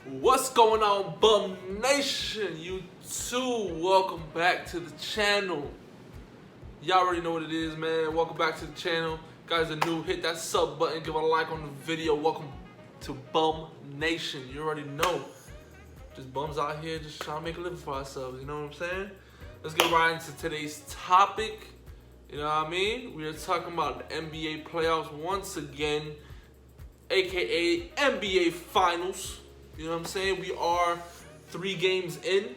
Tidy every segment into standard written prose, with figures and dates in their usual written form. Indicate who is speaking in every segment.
Speaker 1: What's going on, Bum Nation? You too. Welcome back to the channel. Y'all already know what it is, man. Welcome back to the channel. Guys are new, hit that sub button, give a like on the video. Welcome to Bum Nation. You already know. Just bums out here just trying to make a living for ourselves, you know what I'm saying? Let's get right into today's topic. You know what I mean? We are talking about the NBA playoffs once again, aka NBA Finals. You know what I'm saying? We are 3 games in.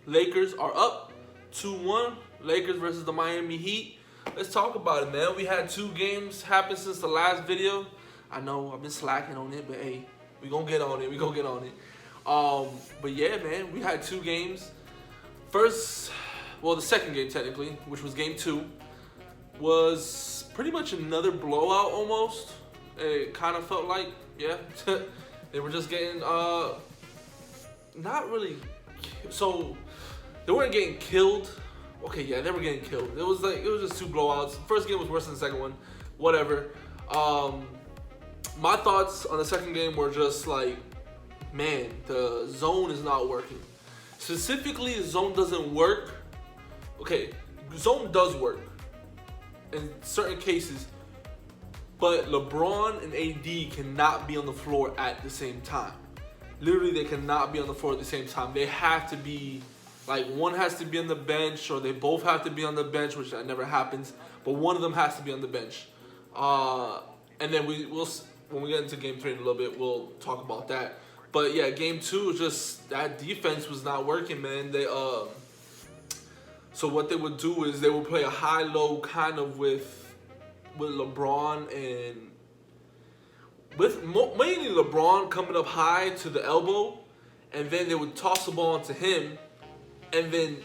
Speaker 1: Lakers are up 2-1. Lakers versus the Miami Heat. Let's talk about it, man. We had 2 games happen since the last video. I know I've been slacking on it, but hey, we gonna get on it. But yeah, man, we had 2 games. The second game technically, which was game 2, was pretty much another blowout almost. It kind of felt like, yeah. They were just getting, not really, so they weren't getting killed. Okay, yeah, they were getting killed. It was just 2 blowouts. First game was worse than the second one, whatever. My thoughts on the second game were just like, man, the zone is not working. Specifically, the zone doesn't work. Okay, zone does work in certain cases, but LeBron and AD cannot be on the floor at the same time. Literally, they cannot be on the floor at the same time. They have to be, like, one has to be on the bench, or they both have to be on the bench, which that never happens. But one of them has to be on the bench. And then we'll when we get into game 3 in a little bit, we'll talk about that. But yeah, game 2, just that defense was not working, man. So what they would do is they would play a high-low kind of with LeBron and with mainly LeBron coming up high to the elbow, and then they would toss the ball into him, and then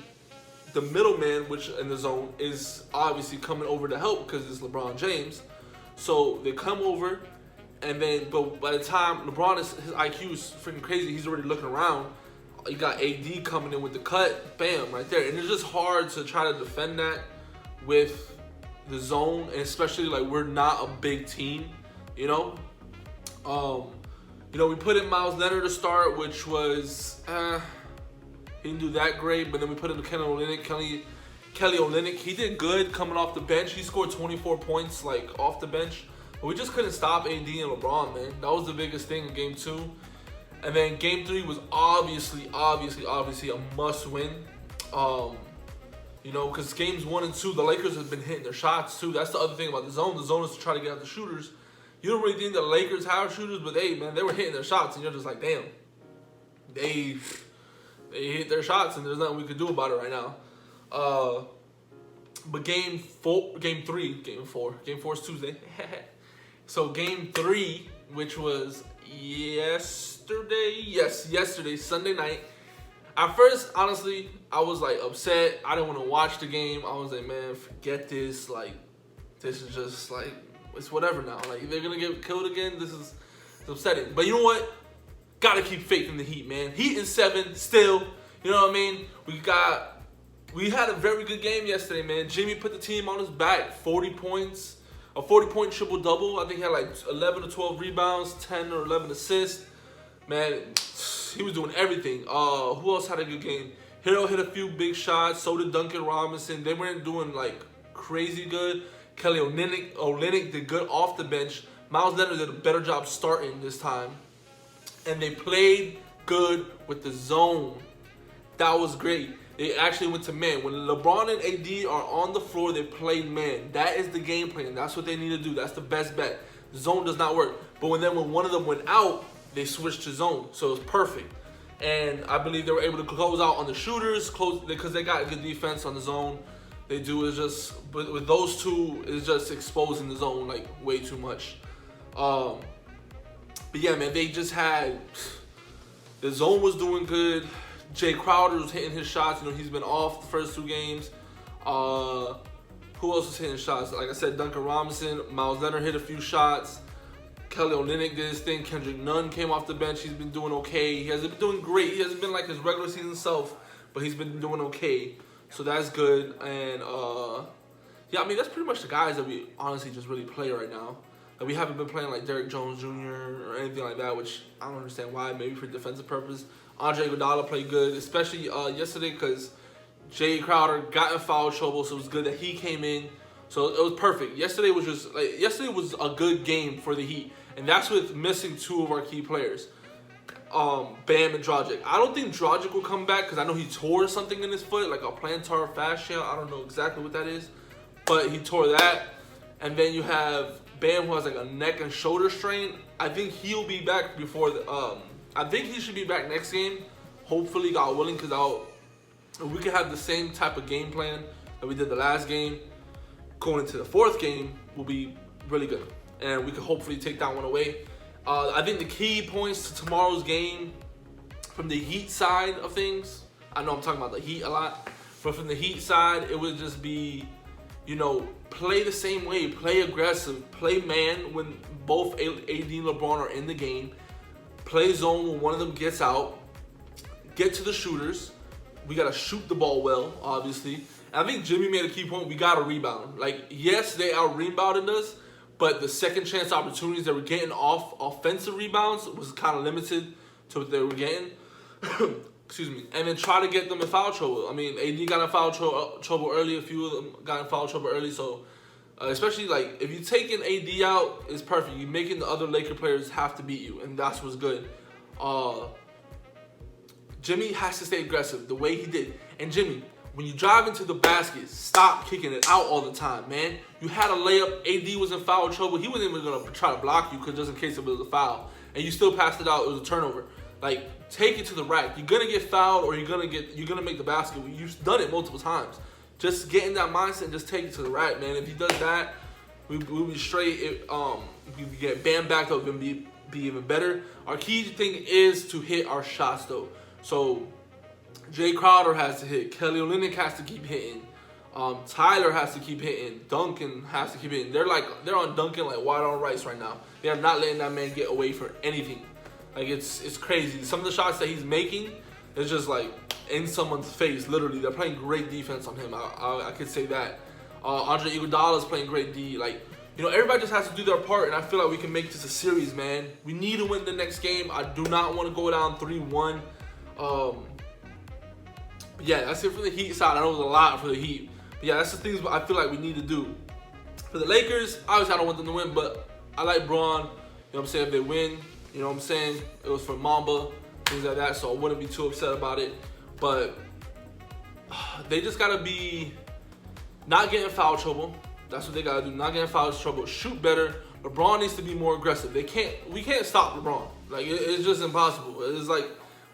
Speaker 1: the middleman, which in the zone is obviously coming over to help because it's LeBron James. So they come over, and then but by the time LeBron his IQ is freaking crazy, he's already looking around. You got AD coming in with the cut, bam, right there, and it's just hard to try to defend that with the zone, and especially like we're not a big team, you know. We put in Miles Leonard to start, which was he didn't do that great, but then we put in Kelly Olynyk. He did good coming off the bench. He scored 24 points like off the bench, but we just couldn't stop AD and LeBron, man. That was the biggest thing in game 2. And then game 3 was obviously a must win. Because games 1 and 2, the Lakers have been hitting their shots too. That's the other thing about the zone. The zone is to try to get out the shooters. You don't really think the Lakers have shooters, but hey, man, they were hitting their shots, and you're just like, damn. They hit their shots, and there's nothing we could do about it right now. But game 4 is Tuesday. So game 3, which was yesterday, Sunday night. At first, honestly, I was like upset. I didn't want to watch the game. I was like, man, forget this. Like, this is just like, it's whatever now. Like, if they're gonna get killed again, this is upsetting. But you know what? Gotta keep faith in the Heat, man. Heat in 7 still. You know what I mean? We had a very good game yesterday, man. Jimmy put the team on his back. 40 points. A 40-point triple-double. I think he had like 11 or 12 rebounds, 10 or 11 assists. Man, he was doing everything. Who else had a good game? Hero hit a few big shots. So did Duncan Robinson. They weren't doing like crazy good. Kelly Olynyk did good off the bench. Miles Leonard did a better job starting this time. And they played good with the zone. That was great. They actually went to man. When LeBron and AD are on the floor, they play man. That is the game plan. That's what they need to do. That's the best bet. Zone does not work. But when one of them went out, they switched to zone. So it was perfect. And I believe they were able to close out on the shooters, because they got good defense on the zone. They do is just, but with those two, it's just exposing the zone like way too much. But yeah, man, they just had, the zone was doing good. Jay Crowder was hitting his shots. He's been off the first 2 games. Who else was hitting shots? Like I said, Duncan Robinson. Miles Leonard hit a few shots. Kelly Olynyk did his thing. Kendrick Nunn came off the bench. He's been doing okay. He hasn't been doing great. He hasn't been like his regular season self, but he's been doing okay. So that's good. And yeah, I mean, that's pretty much the guys that we honestly just really play right now. And we haven't been playing like Derrick Jones Jr. or anything like that, which I don't understand why. Maybe for defensive purpose. Andre Iguodala played good, especially yesterday because Jay Crowder got in foul trouble, so it was good that he came in. So it was perfect. Yesterday was a good game for the Heat, and that's with missing two of our key players, Bam and Dragic. I don't think Dragic will come back because I know he tore something in his foot, like a plantar fascia. I don't know exactly what that is, but he tore that. And then you have Bam, who has like a neck and shoulder strain. I think he'll be back before the. I think he should be back next game. Hopefully, God willing, because we could have the same type of game plan that we did the last game. Going into the fourth game will be really good, and we could hopefully take that one away. I think the key points to tomorrow's game from the Heat side of things. I know I'm talking about the Heat a lot, but from the Heat side, it would just be, play the same way, play aggressive, play man when both AD and LeBron are in the game, play zone when one of them gets out, get to the shooters. We got to shoot the ball well, obviously. And I think Jimmy made a key point. We got to rebound. Like, yes, they out-rebounded us, but the second chance opportunities they were getting off offensive rebounds was kind of limited to what they were getting. Excuse me. And then try to get them in foul trouble. I mean, AD got in foul trouble early. A few of them got in foul trouble early. So, especially, like, if you're taking AD out, it's perfect. You're making the other Laker players have to beat you, and that's what's good. Jimmy has to stay aggressive the way he did. And Jimmy, when you drive into the basket, stop kicking it out all the time, man. You had a layup. AD was in foul trouble. He wasn't even going to try to block you just in case it was a foul. And you still passed it out. It was a turnover. Like, take it to the rack. You're going to get fouled or you're going to make the basket. You've done it multiple times. Just get in that mindset and just take it to the rack, man. If he does that, we'll be straight. We get Bam back up and be even better. Our key thing is to hit our shots, though. So, Jay Crowder has to hit. Kelly Olynyk has to keep hitting. Tyler has to keep hitting. Duncan has to keep hitting. They're on Duncan like white on rice right now. They are not letting that man get away for anything. Like, it's crazy. Some of the shots that he's making is just like in someone's face. Literally, they're playing great defense on him. I could say that. Andre Iguodala is playing great D. Like, everybody just has to do their part, and I feel like we can make this a series, man. We need to win the next game. I do not want to go down 3-1. Yeah, that's it for the Heat side. I know it was a lot for the Heat. But yeah, that's the things I feel like we need to do. For the Lakers, obviously I don't want them to win, but I like Braun. You know what I'm saying? If they win, you know what I'm saying? It was for Mamba, things like that, so I wouldn't be too upset about it. But they just got to be not getting foul trouble. That's what they got to do. Not getting foul trouble. Shoot better. LeBron needs to be more aggressive. We can't stop LeBron. Like, it's just impossible. It's like,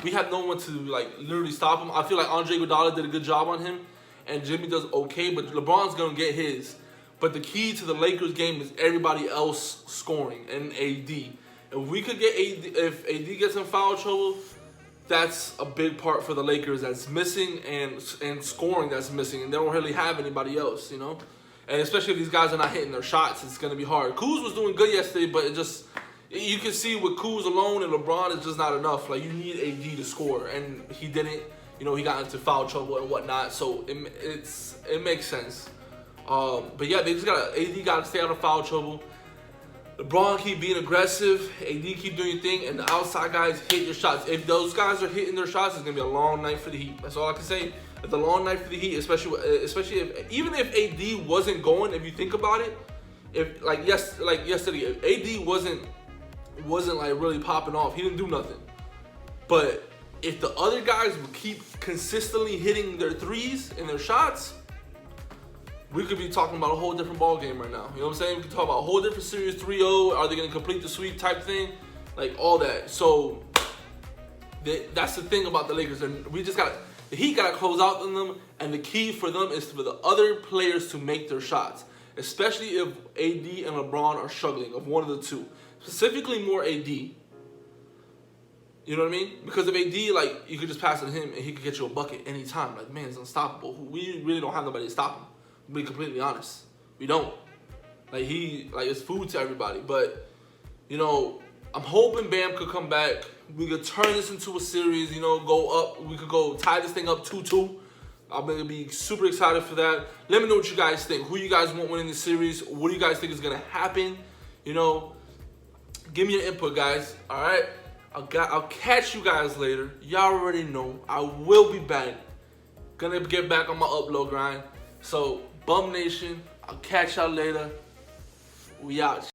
Speaker 1: we have no one to, like, literally stop him. I feel like Andre Iguodala did a good job on him, and Jimmy does okay, but LeBron's going to get his. But the key to the Lakers game is everybody else scoring and AD. If we could get if AD gets in foul trouble, that's a big part for the Lakers that's missing, and scoring that's missing, and they don't really have anybody else, And especially if these guys are not hitting their shots, it's going to be hard. Kuz was doing good yesterday, but you can see with Kuz alone and LeBron, it's just not enough. Like, you need AD to score, and he didn't. He got into foul trouble and whatnot, so it makes sense. But yeah, AD got to stay out of foul trouble. LeBron keep being aggressive. AD keep doing your thing, and the outside guys hit your shots. If those guys are hitting their shots, it's gonna be a long night for the Heat. That's all I can say. It's a long night for the Heat, especially if AD wasn't going. If you think about it, yesterday, if AD wasn't like really popping off, he didn't do nothing. But if the other guys would keep consistently hitting their threes and their shots, we could be talking about a whole different ball game right now. You know what I'm saying? We could talk about a whole different series, 3-0. Are they going to complete the sweep type thing? Like, all that. So, that's the thing about the Lakers. And the Heat got to close out on them. And the key for them is for the other players to make their shots. Especially if AD and LeBron are struggling, of one of the two. Specifically more AD. You know what I mean? Because if AD, like, you could just pass it to him and he could get you a bucket anytime. Like, man, it's unstoppable. We really don't have nobody to stop him. To be completely honest, we don't. Like, it's food to everybody. But, I'm hoping Bam could come back. We could turn this into a series, go up. We could go tie this thing up 2-2. I'm going to be super excited for that. Let me know what you guys think. Who you guys want winning the series? What do you guys think is going to happen? You know, give me your input, guys. All right. I'll catch you guys later. Y'all already know I will be back. Gonna get back on my upload grind. So, Bum Nation, I'll catch y'all later. We out.